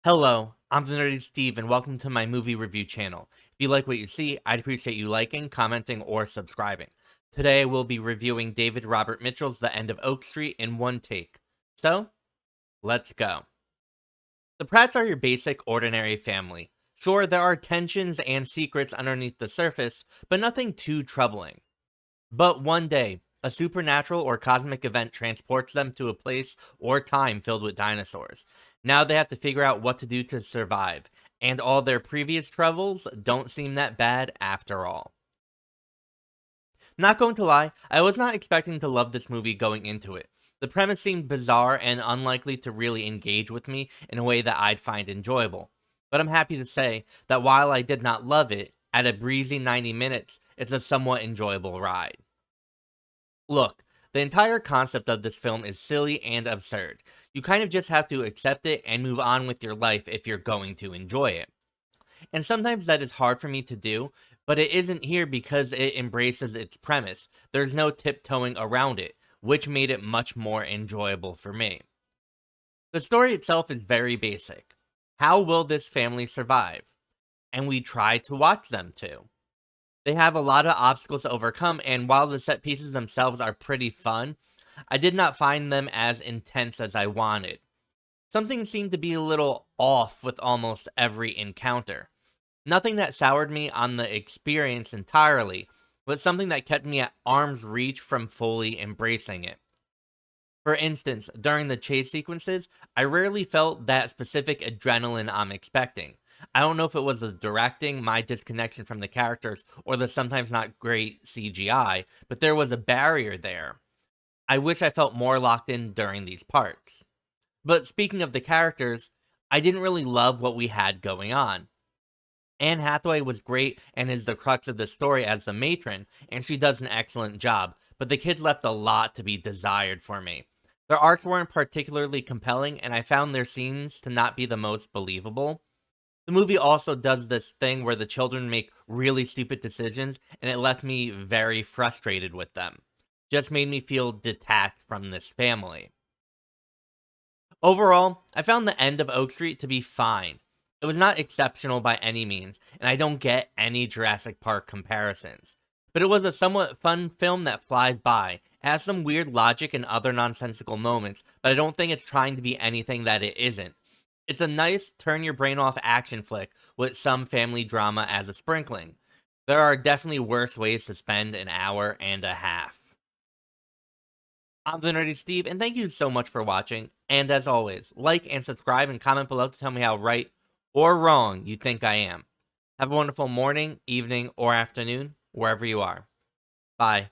Hello, I'm TheNerdySteve, and welcome to my movie review channel. If you like what you see, I'd appreciate you liking, commenting, or subscribing. Today, we'll be reviewing David Robert Mitchell's The End of Oak Street in one take. So, let's go. The Pratts are your basic, ordinary family. Sure, there are tensions and secrets underneath the surface, but nothing too troubling. But one day, a supernatural or cosmic event transports them to a place or time filled with dinosaurs. Now they have to figure out what to do to survive, and all their previous troubles don't seem that bad after all. Not going to lie, I was not expecting to love this movie going into it. The premise seemed bizarre and unlikely to really engage with me in a way that I'd find enjoyable. But I'm happy to say that while I did not love it, at a breezy 90 minutes, it's a somewhat enjoyable ride. Look, the entire concept of this film is silly and absurd. You kind of just have to accept it and move on with your life if you're going to enjoy it. And sometimes that is hard for me to do, but it isn't here because it embraces its premise. There's no tiptoeing around it, which made it much more enjoyable for me. The story itself is very basic. How will this family survive? And we try to watch them to. They have a lot of obstacles to overcome, and while the set pieces themselves are pretty fun, I did not find them as intense as I wanted. Something seemed to be a little off with almost every encounter. Nothing that soured me on the experience entirely, but something that kept me at arm's reach from fully embracing it. For instance, during the chase sequences, I rarely felt that specific adrenaline I'm expecting. I don't know if it was the directing, my disconnection from the characters, or the sometimes not great CGI, but there was a barrier there. I wish I felt more locked in during these parts. But speaking of the characters, I didn't really love what we had going on. Anne Hathaway was great and is the crux of the story as the matron, and she does an excellent job, but the kids left a lot to be desired for me. Their arcs weren't particularly compelling, and I found their scenes to not be the most believable. The movie also does this thing where the children make really stupid decisions, and it left me very frustrated with them. Just made me feel detached from this family. Overall, I found the end of Oak Street to be fine. It was not exceptional by any means, and I don't get any Jurassic Park comparisons. But it was a somewhat fun film that flies by. It has some weird logic and other nonsensical moments, but I don't think it's trying to be anything that it isn't. It's a nice turn your brain off action flick with some family drama as a sprinkling. There are definitely worse ways to spend an hour and a half. I'm the Nerdy Steve, and thank you so much for watching. And as always, like and subscribe and comment below to tell me how right or wrong you think I am. Have a wonderful morning, evening, or afternoon, wherever you are. Bye.